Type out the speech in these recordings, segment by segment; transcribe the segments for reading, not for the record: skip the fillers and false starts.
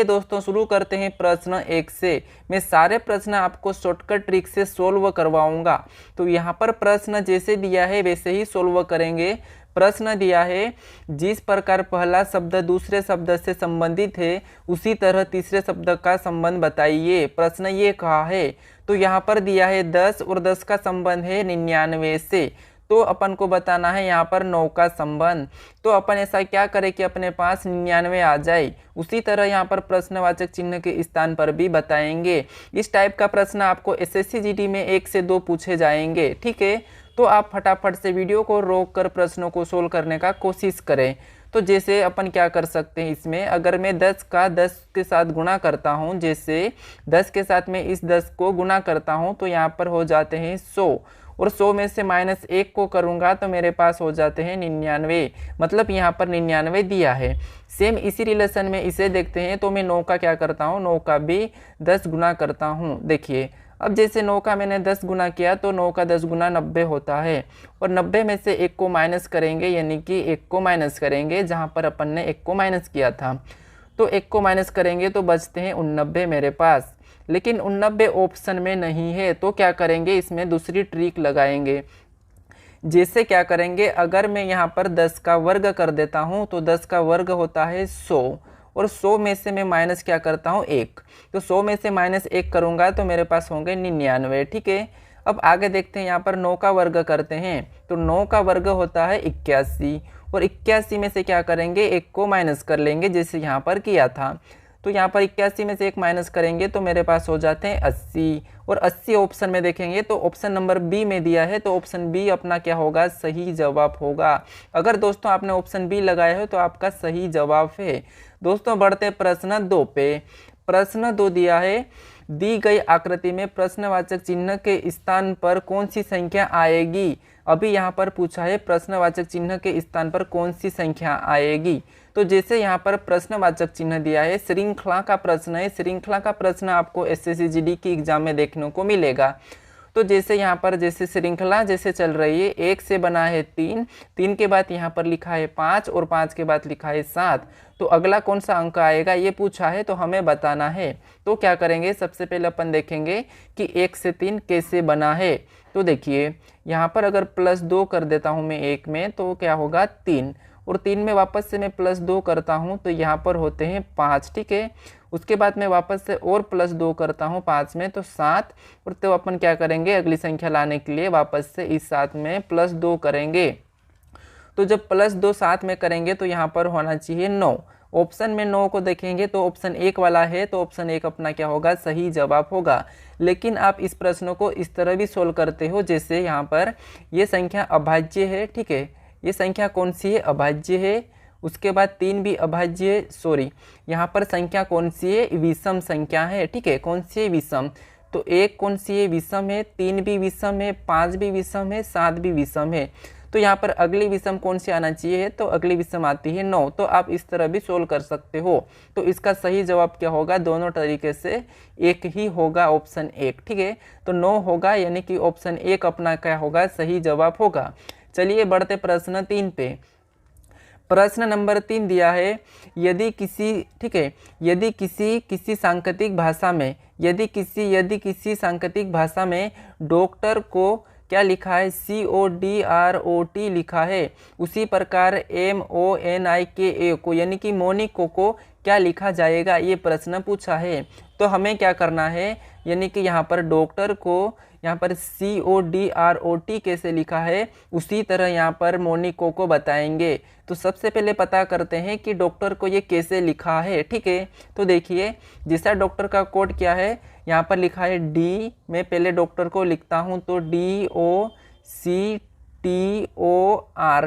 चलिए दोस्तों शुरू करते हैं प्रश्न 1 से। मैं सारे प्रश्न आपको शॉर्टकट ट्रिक से सोल्व करवाऊंगा। तो यहाँ पर प्रश्न जैसे दिया है वैसे ही सोल्व करेंगे। प्रश्न दिया है, जिस प्रकार पहला शब्द दूसरे शब्द से संबंधित है उसी तरह तीसरे शब्द का संबंध बताइए। प्रश्न ये कहा है, तो यहाँ पर दिया है 10 और 10 का संबंध है 99 से। तो अपन को बताना है यहाँ पर 9 का संबंध। तो अपन ऐसा क्या करें कि अपने पास 99 आ जाए। उसी तरह यहाँ पर प्रश्नवाचक चिन्ह के स्थान पर भी बताएंगे। इस टाइप का प्रश्न आपको एसएससी जीडी में 1 से 2 पूछे जाएंगे। ठीक है, तो आप फटाफट से वीडियो को रोक कर प्रश्नों को सोल्व करने का कोशिश करें। तो जैसे अपन क्या कर सकते हैं इसमें, अगर मैं 10 का 10 के साथ गुणा करता हूँ, जैसे 10 के साथ मैं इस 10 को गुणा करता हूँ तो यहाँ पर हो जाते हैं 100 और 100 में से -1 को करूँगा तो मेरे पास हो जाते हैं 99। मतलब यहाँ पर 99 दिया है। सेम इसी रिलेशन में इसे देखते हैं। तो मैं 9 का क्या करता हूँ, 9 का भी 10 गुना करता हूँ। देखिए अब जैसे 9 का मैंने 10 गुना किया तो 9 का 10 गुना 90 होता है और 90 में से 1 को माइनस करेंगे, यानी कि 1 को माइनस करेंगे जहाँ पर अपन ने 1 को माइनस किया था। तो 1 को माइनस करेंगे तो बचते हैं 89 मेरे पास। लेकिन 89 ऑप्शन में नहीं है, तो क्या करेंगे, इसमें दूसरी ट्रिक लगाएंगे। जैसे क्या करेंगे, अगर मैं यहाँ पर 10 का वर्ग कर देता हूँ तो 10 का वर्ग होता है 100 और 100 में से मैं माइनस क्या करता हूँ 1। तो 100 में से -1 करूँगा तो मेरे पास होंगे 99। ठीक है, अब आगे देखते हैं। यहाँ पर 9 का वर्ग करते हैं तो 9 का वर्ग होता है 81 और 81 में से क्या करेंगे, 1 को माइनस कर लेंगे जैसे यहाँ पर किया था। तो यहाँ पर 81 में से 1 माइनस करेंगे तो मेरे पास हो जाते हैं 80 और 80 ऑप्शन में देखेंगे तो ऑप्शन नंबर बी में दिया है। तो ऑप्शन बी अपना क्या होगा, सही जवाब होगा। अगर दोस्तों आपने ऑप्शन बी लगाया है तो आपका सही जवाब है। दोस्तों बढ़ते प्रश्न 2 पे। प्रश्न 2 दिया है, दी गई आकृति में प्रश्नवाचक चिन्ह के स्थान पर कौन सी संख्या आएगी। अभी यहाँ पर पूछा है प्रश्नवाचक चिन्ह के स्थान पर कौन सी संख्या आएगी। तो जैसे यहाँ पर प्रश्नवाचक चिन्ह दिया है, श्रृंखला का प्रश्न है। श्रृंखला का प्रश्न आपको एसएससी जीडी की एग्जाम में देखने को मिलेगा। तो जैसे यहाँ पर जैसे श्रृंखला जैसे चल रही है, 1 से बना है 3, 3 के बाद यहाँ पर लिखा है 5 और 5 के बाद लिखा है 7। तो अगला कौन सा अंक आएगा ये पूछा है, तो हमें बताना है। तो क्या करेंगे, सबसे पहले अपन देखेंगे कि 1 से 3 कैसे बना है। तो देखिए यहाँ पर अगर +2 कर देता हूँ मैं 1 में तो क्या होगा 3 और 3 में वापस से मैं +2 करता हूँ तो यहाँ पर होते हैं 5। ठीक है, उसके बाद मैं वापस से और +2 करता हूँ 5 में तो 7 और तो अपन क्या करेंगे, अगली संख्या लाने के लिए वापस से इस 7 में +2 करेंगे। तो जब +2 7 में करेंगे तो यहाँ पर होना चाहिए 9। ऑप्शन में 9 को देखेंगे तो ऑप्शन 1 वाला है, तो ऑप्शन 1 अपना क्या होगा, सही जवाब होगा। लेकिन आप इस प्रश्न को इस तरह भी सोल्व करते हो, जैसे यहाँ पर ये संख्या अभाज्य है। ठीक है, ये संख्या कौन सी है, अभाज्य है। उसके बाद 3 भी अभाज्य है, सॉरी यहाँ पर संख्या कौन सी है, विषम संख्या है। ठीक है, कौन सी है, विषम। तो 1 कौन सी है, विषम है। 3 भी विषम है, 5 भी विषम है, 7 भी विषम है। तो यहाँ पर अगली विषम कौन सी आना चाहिए, तो अगली विषम आती है 9। तो आप इस तरह भी सोल्व कर सकते हो। तो इसका सही जवाब क्या होगा, दोनों तरीके से एक ही होगा, ऑप्शन 1। ठीक है, तो 9 होगा, यानी कि ऑप्शन 1 अपना क्या होगा, सही जवाब होगा। चलिए बढ़ते प्रश्न 3 पे। प्रश्न नंबर 3 दिया है, यदि किसी, ठीक है, यदि किसी सांकेतिक भाषा में यदि किसी सांकेतिक भाषा में डॉक्टर को क्या लिखा है, CODROT लिखा है, उसी प्रकार MONIKA को यानी कि मोनिको को क्या लिखा जाएगा, ये प्रश्न पूछा है। तो हमें क्या करना है, यानी कि यहाँ पर डॉक्टर को यहाँ पर CODROT कैसे लिखा है उसी तरह यहाँ पर मोनिको को बताएंगे। तो सबसे पहले पता करते हैं कि डॉक्टर को ये कैसे लिखा है। ठीक है, तो देखिए जैसा डॉक्टर का कोड क्या है, यहाँ पर लिखा है D। मैं पहले डॉक्टर को लिखता हूँ तो DOCTOR।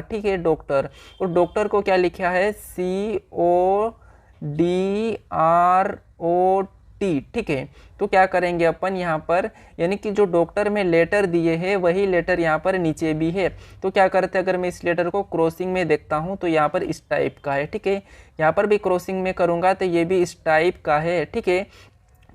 ठीक है, डॉक्टर, और डॉक्टर को क्या लिखा है, CODROT। ठीक है, तो क्या करेंगे अपन यहाँ पर, यानी कि जो डॉक्टर में लेटर दिए हैं वही लेटर यहाँ पर नीचे भी है। तो क्या करते हैं, अगर मैं इस लेटर को क्रॉसिंग में देखता हूँ तो यहाँ पर इस टाइप का है। ठीक है, यहाँ पर भी क्रॉसिंग में करूँगा तो ये भी इस टाइप का है। ठीक है,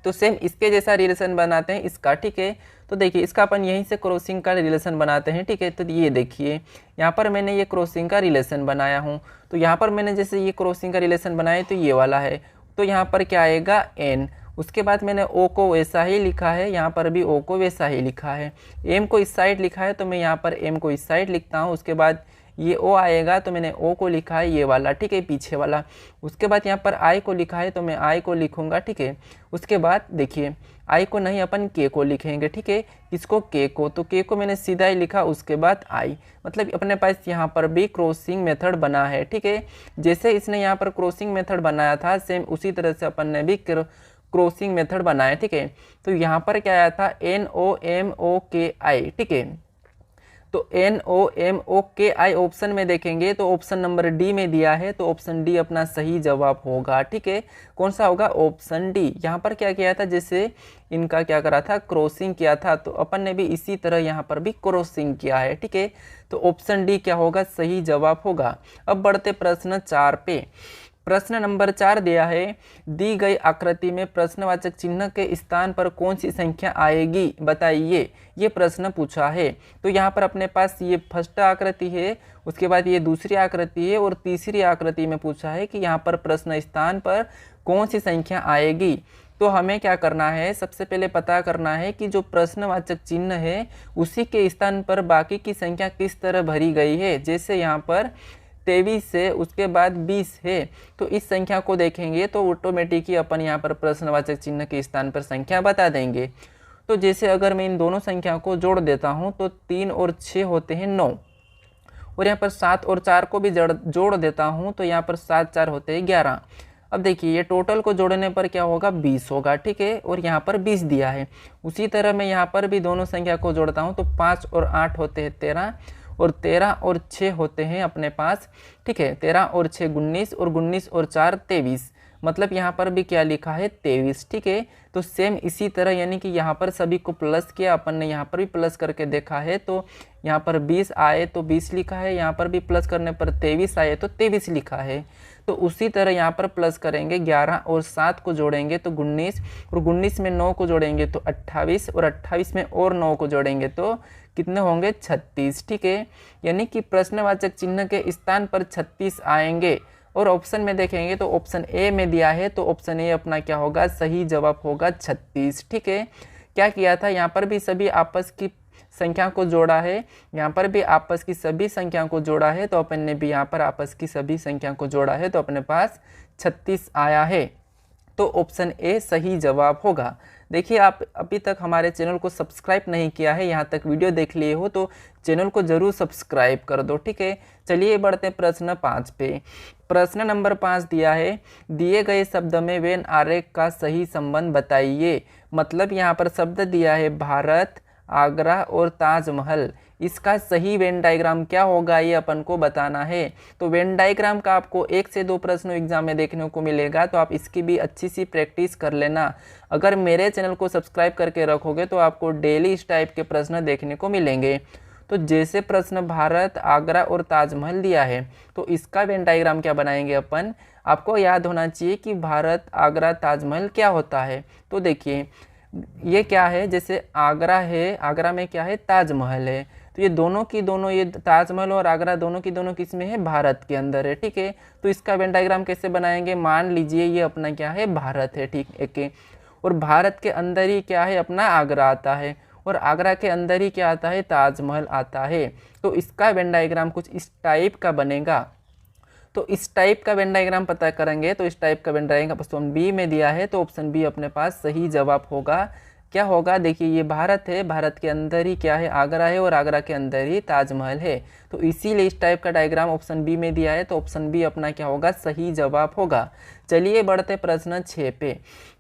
तो सेम इसके जैसा रिलेशन बनाते हैं इसका। ठीक है, तो देखिए इसका अपन यहीं से क्रॉसिंग का रिलेशन बनाते हैं। ठीक है, तो ये देखिए यहाँ पर मैंने ये क्रॉसिंग का रिलेशन बनाया हूँ। तो यहाँ पर मैंने जैसे ये क्रॉसिंग का रिलेशन बनाया तो ये वाला है। तो यहाँ पर क्या आएगा n। उसके बाद मैंने ओ को वैसा ही लिखा है, यहाँ पर भी ओ को वैसा ही लिखा है। एम को इस साइड लिखा है तो मैं यहाँ पर एम को इस साइड लिखता हूँ। उसके बाद ये ओ आएगा तो मैंने ओ को लिखा है ये वाला, ठीक है, पीछे वाला। उसके बाद यहाँ पर आई को लिखा है तो मैं आई को लिखूंगा, ठीक है। उसके बाद देखिए आई को नहीं अपन के को लिखेंगे, ठीक है। किसको? के को। तो के को मैंने सीधा ही लिखा, उसके बाद आई। मतलब अपने पास यहाँ पर भी क्रॉसिंग मेथड बना है, ठीक है। जैसे इसने यहाँ पर क्रॉसिंग मेथड बनाया था सेम उसी तरह से अपन ने भी क्रॉसिंग मेथड बनाया, ठीक है। तो यहाँ पर क्या आया था? NOMOKI, ठीक है। तो NOMOKI ऑप्शन में देखेंगे तो ऑप्शन नंबर डी में दिया है, तो ऑप्शन डी अपना सही जवाब होगा, ठीक है। कौन सा होगा? Option D. यहाँ पर क्या किया था? जैसे इनका क्या करा था? क्रॉसिंग किया था, तो अपन ने भी इसी तरह यहाँ पर भी क्रॉसिंग किया है, ठीक है। तो ऑप्शन डी क्या होगा? सही जवाब होगा। अब बढ़ते प्रश्न 4 पे। प्रश्न नंबर 4 दिया है, दी गई आकृति में प्रश्नवाचक चिन्ह के स्थान पर कौन सी संख्या आएगी, बताइए। ये प्रश्न पूछा है। तो यहाँ पर अपने पास ये फर्स्ट आकृति है, उसके बाद ये दूसरी आकृति है और तीसरी आकृति में पूछा है कि यहाँ पर प्रश्न स्थान पर कौन सी संख्या आएगी। तो हमें क्या करना है? सबसे पहले पता करना है कि जो प्रश्नवाचक चिन्ह है उसी के स्थान पर बाकी की संख्या किस तरह भरी गई है। जैसे यहाँ पर 23 है, उसके बाद 20 है, तो इस संख्या को देखेंगे तो ऑटोमेटिक ही अपन यहाँ पर प्रश्नवाचक चिन्ह के स्थान पर संख्या बता देंगे। तो जैसे अगर मैं इन दोनों संख्या को जोड़ देता हूँ तो 3 और 6 होते हैं 9, और यहाँ पर 7 और 4 को भी जोड़ देता हूँ तो यहाँ पर 7 4 होते हैं 11। अब देखिए ये टोटल को जोड़ने पर क्या होगा? 20 होगा, ठीक है। और यहाँ पर 20 दिया है। उसी तरह मैं यहाँ पर भी दोनों संख्या को जोड़ता हूँ तो 5 और 8 होते हैं 13, और 13 और 6 होते हैं अपने पास, ठीक है। 13 और 6 19, और 19 और 4 23। मतलब यहाँ पर भी क्या लिखा है? 23, ठीक है। तो सेम इसी तरह यानी कि यहाँ पर सभी को प्लस किया अपन ने, यहाँ पर भी प्लस करके देखा है तो यहाँ पर 20 आए तो 20 लिखा है, यहाँ पर भी प्लस करने पर 23 आए तो 23 लिखा है। तो उसी तरह यहाँ पर प्लस करेंगे, 11 और 7 को जोड़ेंगे तो 19, और 19 में 9 को जोड़ेंगे तो 28, और 28 में और 9 को जोड़ेंगे तो कितने होंगे? 36, ठीक है। यानी कि प्रश्नवाचक चिन्ह के स्थान पर 36 आएंगे। और ऑप्शन में देखेंगे तो ऑप्शन ए में दिया है, तो ऑप्शन ए अपना क्या होगा? सही जवाब होगा 36, ठीक है। क्या किया था? यहाँ पर भी सभी आपस की संख्या को जोड़ा है, यहाँ पर भी आपस की सभी संख्या को जोड़ा है, तो अपन ने भी यहाँ पर आपस की सभी संख्या को जोड़ा है, तो अपने पास 36 आया है। तो ऑप्शन ए सही जवाब होगा। देखिए आप अभी तक हमारे चैनल को सब्सक्राइब नहीं किया है, यहाँ तक वीडियो देख लिए हो तो चैनल को जरूर सब्सक्राइब कर दो, ठीक है। चलिए बढ़ते हैं प्रश्न 5 पे। प्रश्न नंबर 5 दिया है, दिए गए शब्द में वेन आरेख का सही संबंध बताइए। मतलब यहाँ पर शब्द दिया है भारत, आगरा और ताजमहल। इसका सही वेन डायग्राम क्या होगा ये अपन को बताना है। तो वेन डायग्राम का आपको 1 से 2 प्रश्न एग्जाम में देखने को मिलेगा, तो आप इसकी भी अच्छी सी प्रैक्टिस कर लेना। अगर मेरे चैनल को सब्सक्राइब करके रखोगे तो आपको डेली इस टाइप के प्रश्न देखने को मिलेंगे। तो जैसे प्रश्न भारत, आगरा और ताजमहल दिया है तो इसका वेन डायग्राम क्या बनाएंगे अपन। आपको याद होना चाहिए कि भारत, आगरा, ताजमहल क्या होता है। तो देखिए ये क्या है, जैसे आगरा है, आगरा में क्या है? ताजमहल है। तो ये दोनों की दोनों, ये ताजमहल और आगरा दोनों की दोनों किस में है? भारत के अंदर है, ठीक है। तो इसका वेन डायग्राम कैसे बनाएंगे? मान लीजिए ये अपना क्या है? भारत है, ठीक है। और भारत के अंदर ही क्या है? अपना आगरा आता है, और आगरा के अंदर ही क्या आता है? ताजमहल आता है। तो इसका वेन डायग्राम कुछ इस टाइप का बनेगा। तो इस टाइप का वेन डायग्राम पता करेंगे, तो इस टाइप का वेन डायग्राम ऑप्शन बी में दिया है, तो ऑप्शन बी अपने पास सही जवाब होगा। क्या होगा? देखिए ये भारत है, भारत के अंदर ही क्या है? आगरा है, और आगरा के अंदर ही ताजमहल है। तो इसीलिए इस टाइप का डायग्राम ऑप्शन बी में दिया है, तो ऑप्शन बी अपना क्या होगा? सही जवाब होगा। चलिए बढ़ते प्रश्न 6 पे।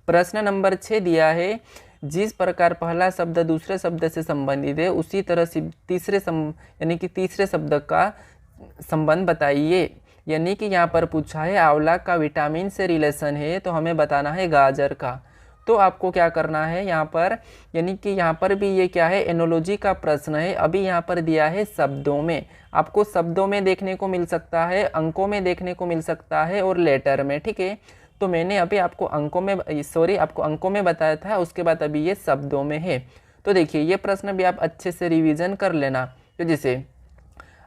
प्रश्न नंबर 6 दिया है, जिस प्रकार पहला शब्द दूसरे शब्द से संबंधित है उसी तरह से यानी कि तीसरे शब्द का संबंध बताइए। यानी कि यहाँ पर पूछा है आंवला का विटामिन से रिलेशन है, तो हमें बताना है गाजर का। तो आपको क्या करना है यहाँ पर, यानी कि यहाँ पर भी ये क्या है? एनोलॉजी का प्रश्न है। अभी यहाँ पर दिया है शब्दों में, आपको शब्दों में देखने को मिल सकता है, अंकों में देखने को मिल सकता है, और लेटर में, ठीक है। तो मैंने अभी आपको अंकों में बताया था, उसके बाद अभी ये शब्दों में है। तो देखिए ये प्रश्न भी आप अच्छे से रिवीजन कर लेना। तो जैसे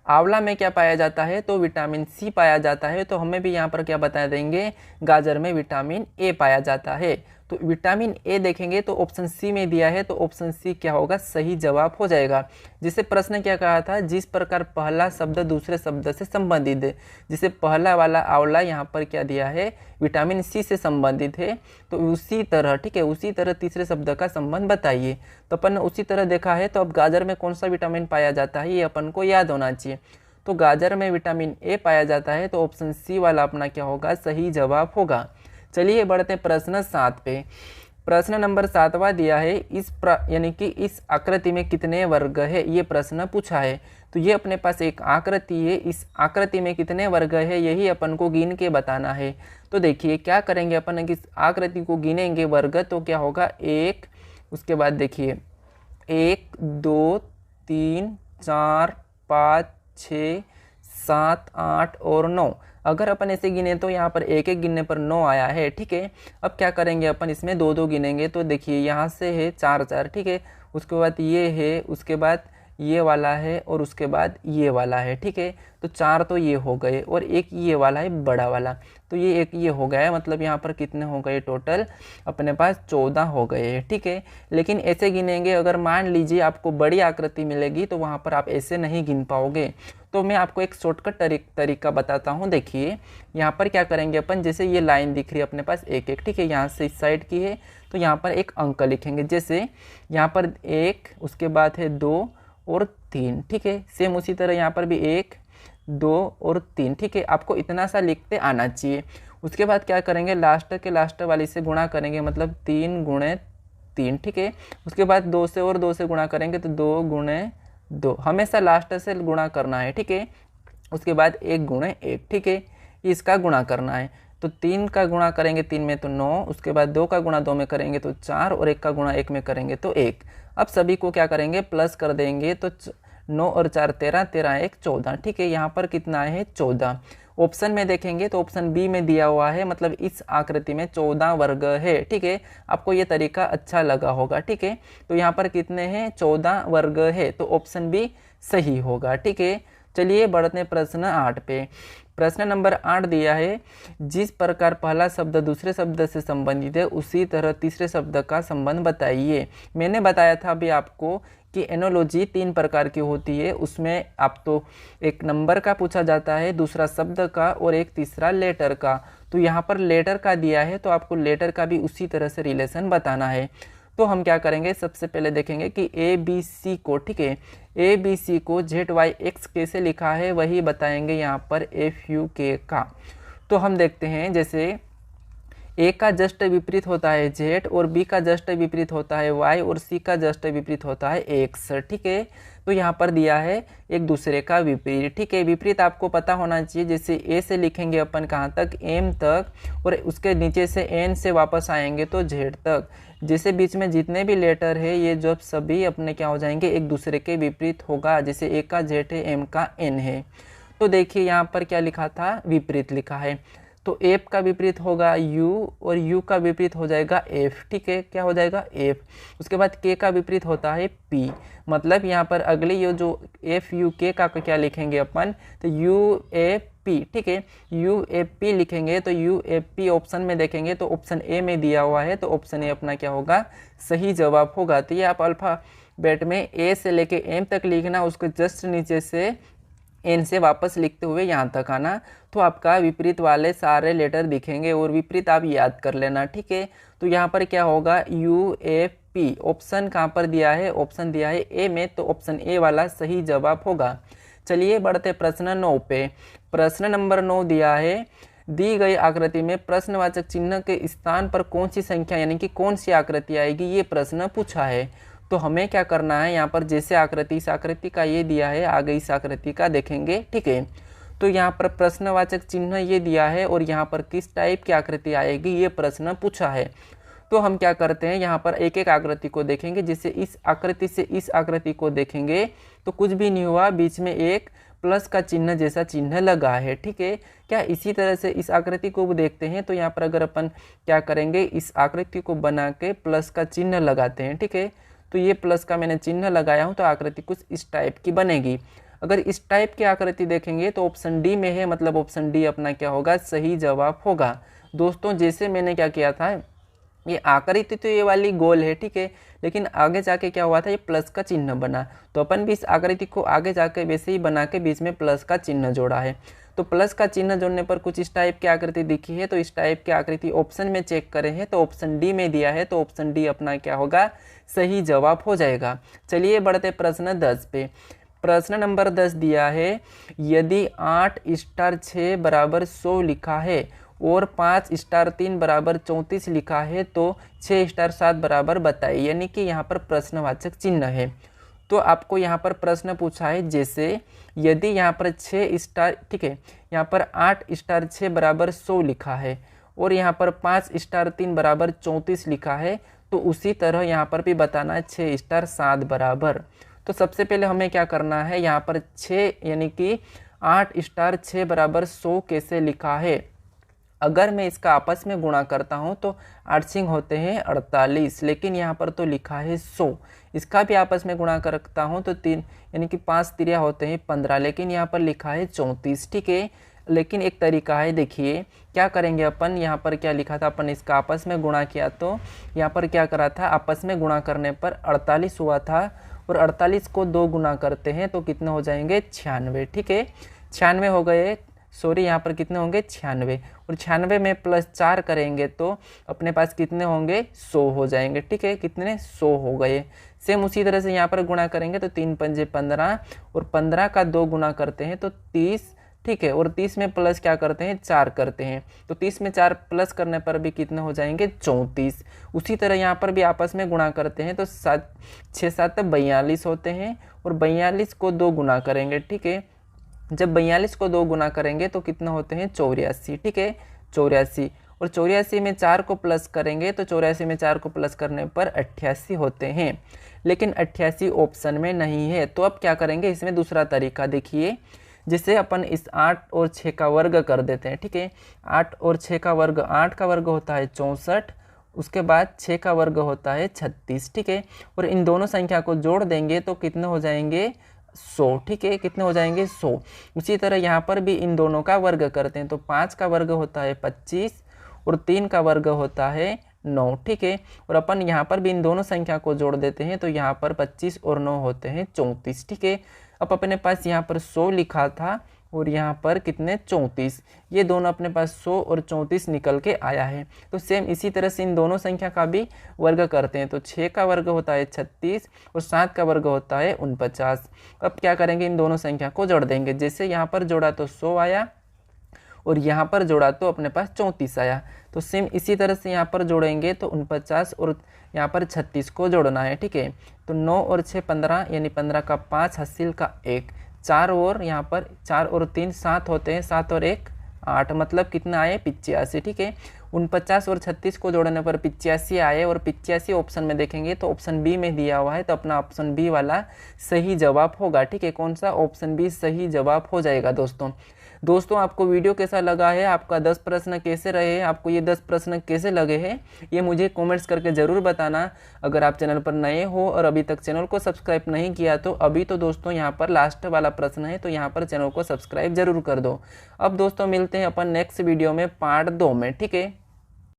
आंवला में क्या पाया जाता है, तो विटामिन सी पाया जाता है। तो हमें भी यहाँ पर क्या बता देंगे, गाजर में विटामिन ए पाया जाता है। तो विटामिन ए देखेंगे तो ऑप्शन सी में दिया है, तो ऑप्शन सी क्या होगा, सही जवाब हो जाएगा। जिसे प्रश्न क्या कहा था, जिस प्रकार पहला शब्द दूसरे शब्द से संबंधित है। जिसे पहला वाला आंवला यहाँ पर क्या दिया है, विटामिन सी से संबंधित है। तो उसी तरह, ठीक है, उसी तरह तीसरे शब्द का संबंध बताइए। तो अपन ने उसी तरह देखा है। तो अब गाजर में कौन सा विटामिन पाया जाता है, ये अपन को याद होना चाहिए। तो गाजर में विटामिन ए पाया जाता है। तो ऑप्शन सी वाला अपना क्या होगा, सही जवाब होगा। चलिए बढ़ते हैं प्रश्न 7 पे। प्रश्न नंबर 7वां दिया है, यानी कि इस आकृति में कितने वर्ग है, ये प्रश्न पूछा है। तो ये अपने पास एक आकृति है, इस आकृति में कितने वर्ग है, यही अपन को गिन के बताना है। तो देखिए क्या करेंगे अपन, इस आकृति को गिनेंगे वर्ग, तो क्या होगा 1, उसके बाद देखिए 1 2 3 4 5 6 7 8 और 9। अगर अपन ऐसे गिने तो यहाँ पर एक एक गिनने पर 9 आया है, ठीक है। अब क्या करेंगे अपन, इसमें दो दो गिनेंगे। तो देखिए यहाँ से है 4 4, ठीक है, उसके बाद ये है, उसके बाद ये वाला है और उसके बाद ये वाला है, ठीक है। तो 4 तो ये हो गए और एक ये वाला है बड़ा वाला, तो ये एक ये हो गया है। मतलब यहाँ पर कितने हो गए, टोटल अपने पास 14 हो गए हैं, ठीक है। लेकिन ऐसे गिनेंगे, अगर मान लीजिए आपको बड़ी आकृति मिलेगी तो वहाँ पर आप ऐसे नहीं गिन पाओगे। तो मैं आपको एक शॉर्टकट तरीका बताता हूँ। देखिए यहाँ पर क्या करेंगे अपन, जैसे ये लाइन दिख रही है अपने पास एक एक, ठीक है, यहाँ से इस साइड की है। तो यहाँ पर एक अंक लिखेंगे, जैसे यहाँ पर 1, उसके बाद है 2 और 3, ठीक है। सेम उसी तरह यहाँ पर भी 1 2 और 3, ठीक है। आपको इतना सा लिखते आना चाहिए। उसके बाद क्या करेंगे, लास्ट के लास्ट वाली से गुणा करेंगे, मतलब 3 गुणे 3, ठीक है। उसके बाद 2 से और 2 से गुणा करेंगे, तो 2 गुणे 2, हमेशा लास्ट से गुणा करना है, ठीक है। उसके बाद 1 गुणे 1, ठीक है, इसका गुणा करना है। तो 3 का गुणा करेंगे 3 में तो 9, उसके बाद 2 का गुणा 2 में करेंगे तो 4 और 1 का गुणा 1 में करेंगे तो 1। अब सभी को क्या करेंगे, प्लस कर देंगे। तो 9 और 4 13, 13 1 14, ठीक है। यहाँ पर कितना है, 14। ऑप्शन में देखेंगे तो ऑप्शन बी में दिया हुआ है, मतलब इस आकृति में 14 वर्ग है, ठीक है। आपको ये तरीका अच्छा लगा होगा, ठीक है। तो यहाँ पर कितने हैं, 14 वर्ग है। तो ऑप्शन बी सही होगा, ठीक है। चलिए बढ़ते हैं प्रश्न 8 पे। प्रश्न नंबर 8 दिया है, जिस प्रकार पहला शब्द दूसरे शब्द से संबंधित है उसी तरह तीसरे शब्द का संबंध बताइए। मैंने बताया था अभी आपको कि एनोलॉजी 3 प्रकार की होती है। उसमें आप तो एक नंबर का पूछा जाता है, दूसरा शब्द का और एक तीसरा लेटर का। तो यहाँ पर लेटर का दिया है, तो आपको लेटर का भी उसी तरह से रिलेशन बताना है। तो हम क्या करेंगे, सबसे पहले देखेंगे कि ABC को, ठीक है, ABC को ZYX कैसे लिखा है वही बताएंगे यहाँ पर FUK का। तो हम देखते हैं, जैसे A का जस्ट विपरीत होता है Z और B का जस्ट विपरीत होता है Y और C का जस्ट विपरीत होता है X, ठीक है। तो यहाँ पर दिया है एक दूसरे का विपरीत, ठीक है। विपरीत आपको पता होना चाहिए, जैसे A से लिखेंगे अपन कहाँ तक, M तक, और उसके नीचे से N से वापस आएंगे तो Z तक। जैसे बीच में जितने भी लेटर है ये जो सभी अपने क्या हो जाएंगे, एक दूसरे के विपरीत होगा। जैसे A का Z है, M का N है। तो देखिए यहाँ पर क्या लिखा था, विपरीत लिखा है। तो F का विपरीत होगा U और U का विपरीत हो जाएगा F, ठीक है, क्या हो जाएगा F। उसके बाद K का विपरीत होता है P। मतलब यहाँ पर अगले ये जो FUK का क्या लिखेंगे अपन, तो UAP, ठीक है, UAP लिखेंगे। तो UAP ऑप्शन में देखेंगे तो ऑप्शन ए में दिया हुआ है, तो ऑप्शन ए अपना क्या होगा, सही जवाब होगा। तो ये आप अल्फ़ाबेट में A से लेके M तक लिखना, उसके जस्ट नीचे से N से वापस लिखते हुए यहाँ तक आना, तो आपका विपरीत वाले सारे लेटर दिखेंगे और विपरीत आप याद कर लेना, ठीक है। तो यहाँ पर क्या होगा, UAP। ऑप्शन कहाँ पर दिया है, ऑप्शन दिया है ए में, तो ऑप्शन ए वाला सही जवाब होगा। चलिए बढ़ते प्रश्न 9 पे। प्रश्न नंबर 9 दिया है, दी गई आकृति में प्रश्नवाचक चिन्ह के स्थान पर कौन सी संख्या यानी कि कौन सी आकृति आएगी, ये प्रश्न पूछा है। तो हमें क्या करना है, यहाँ पर जैसे आकृति, इस आकृति का ये दिया है, आगे इस आकृति का देखेंगे, ठीक है। तो यहाँ पर प्रश्नवाचक चिन्ह ये दिया है और यहाँ पर किस टाइप की आकृति आएगी ये प्रश्न पूछा है। तो हम क्या करते हैं, यहाँ पर एक एक आकृति को देखेंगे। जैसे इस आकृति से इस आकृति को देखेंगे तो कुछ भी नहीं हुआ, बीच में एक प्लस का चिन्ह जैसा चिन्ह लगा है, ठीक है। क्या इसी तरह से इस आकृति को भी देखते हैं, तो यहाँ पर अगर अपन क्या करेंगे, इस आकृति को बना के प्लस का चिन्ह लगाते हैं, ठीक है। तो ये प्लस का मैंने चिन्ह लगाया हूँ, तो आकृति कुछ इस टाइप की बनेगी। अगर इस टाइप की आकृति देखेंगे तो ऑप्शन डी में है, मतलब ऑप्शन डी अपना क्या होगा, सही जवाब होगा। दोस्तों जैसे मैंने क्या किया था, ये आकृति तो ये वाली गोल है, ठीक है, लेकिन आगे जाके क्या हुआ था, ये प्लस का चिन्ह बना, तो अपन भी इस आकृति को आगे जाके वैसे ही बना के बीच में प्लस का चिन्ह जोड़ा है। तो प्लस का चिन्ह जोड़ने पर कुछ इस टाइप की आकृति दिखी है, तो इस टाइप की आकृति ऑप्शन में चेक करें हैं तो ऑप्शन डी में दिया है, तो ऑप्शन डी अपना क्या होगा, सही जवाब हो जाएगा। चलिए बढ़ते प्रश्न 10 पे। प्रश्न नंबर 10 दिया है, यदि 8 स्टार 6 बराबर 100 लिखा है और 5 स्टार 3 बराबर 34 लिखा है तो 6 स्टार 7 बराबर बताइए। यानी कि यहाँ पर प्रश्नवाचक चिन्ह है। तो आपको यहाँ पर प्रश्न पूछा है, जैसे यदि यहाँ पर 6 स्टार, ठीक है, यहाँ पर 8 स्टार 6 बराबर 100 लिखा है और यहाँ पर 5 स्टार 3 बराबर 34 लिखा है, तो उसी तरह यहाँ पर भी बताना है 6 स्टार 7 बराबर। तो सबसे पहले हमें क्या करना है, यहाँ पर 6 यानी कि 8 स्टार 6 बराबर 100 कैसे लिखा है। अगर मैं इसका आपस में गुणा करता हूँ तो 8 सिंह होते हैं 48, लेकिन यहाँ पर तो लिखा है 100। इसका भी आपस में गुणा करता हूँ तो 3 यानी कि 5 तिरिया होते हैं 15, लेकिन यहाँ पर लिखा है 34, ठीक है। लेकिन एक तरीका है, देखिए क्या करेंगे अपन, यहाँ पर क्या लिखा था, अपन इसका आपस में गुणा किया तो यहाँ पर क्या करा था, आपस में गुणा करने पर 48 हुआ था और 48 को 2 गुना करते हैं तो कितने हो जाएंगे, 96, ठीक है। 96 हो गए, सॉरी यहाँ पर कितने होंगे, 96, और 96 में प्लस 4 करेंगे तो अपने पास कितने होंगे, 100 हो जाएंगे, ठीक है। कितने, 100 हो गए। सेम उसी तरह से यहाँ पर गुणा करेंगे तो 3 पंजे 15 और 15 का 2 गुना करते हैं तो 30, ठीक है, और 30 में प्लस क्या करते हैं, 4 करते हैं, तो 30 में 4 प्लस करने पर भी कितने हो जाएंगे, 34। उसी तरह यहाँ पर भी आपस में गुणा करते हैं तो 7 6 7 42 होते हैं और 42 को 2 गुना करेंगे, ठीक है। जब 42 को 2 गुना करेंगे तो कितना होते हैं, 84, ठीक है, 84, और 84 में 4 को प्लस करेंगे तो 84 में 4 को प्लस करने पर 88 होते हैं, लेकिन 88 ऑप्शन में नहीं है। तो अब क्या करेंगे, इसमें दूसरा तरीका देखिए, जिसे अपन इस 8 और 6 का वर्ग कर देते हैं, ठीक है। 8 और 6 का वर्ग, 8 का वर्ग होता है 64, उसके बाद 6 का वर्ग होता है 36, ठीक है, और इन दोनों संख्या को जोड़ देंगे तो कितने हो जाएंगे, 100, ठीक है, कितने हो जाएंगे, 100। उसी तरह यहाँ पर भी इन दोनों का वर्ग करते हैं तो 5 का वर्ग होता है 25 और 3 का वर्ग होता है 9, ठीक है, और अपन यहाँ पर भी इन दोनों संख्या को जोड़ देते हैं तो यहाँ पर 25 और 9 होते हैं 34, ठीक है। अब अपने पास यहाँ पर 100 लिखा था और यहाँ पर कितने, 34, ये दोनों अपने पास 100 और 34 निकल के आया है। तो सेम इसी तरह से इन दोनों संख्या का भी वर्ग करते हैं तो 6 का वर्ग होता है 36 और 7 का वर्ग होता है 49। अब क्या करेंगे, इन दोनों संख्या को जोड़ देंगे, जैसे यहाँ पर जोड़ा तो 100 आया और यहाँ पर जोड़ा तो अपने पास 34 आया। तो सेम इसी तरह से यहाँ पर जोड़ेंगे तो 49 और यहाँ पर 36 को जोड़ना है, ठीक है। तो 9 और 6 15, यानी 15 का 5, हासिल का 1, 4 और यहाँ पर 4 और 3 7 होते हैं, 7 और 1 8, मतलब कितना आए, 85, ठीक है। 49 और 36 को जोड़ने पर 85 आए और 85 ऑप्शन में देखेंगे तो ऑप्शन बी में दिया हुआ है, तो अपना ऑप्शन बी वाला सही जवाब होगा, ठीक है। कौन सा, ऑप्शन बी सही जवाब हो जाएगा। दोस्तों आपको वीडियो कैसा लगा है, आपका 10 प्रश्न कैसे रहे, आपको ये 10 प्रश्न कैसे लगे हैं, ये मुझे कमेंट्स करके ज़रूर बताना। अगर आप चैनल पर नए हो और अभी तक चैनल को सब्सक्राइब नहीं किया तो अभी तो दोस्तों यहाँ पर लास्ट वाला प्रश्न है, तो यहाँ पर चैनल को सब्सक्राइब जरूर कर दो। अब दोस्तों मिलते हैं अपन नेक्स्ट वीडियो में पार्ट 2 में, ठीक है।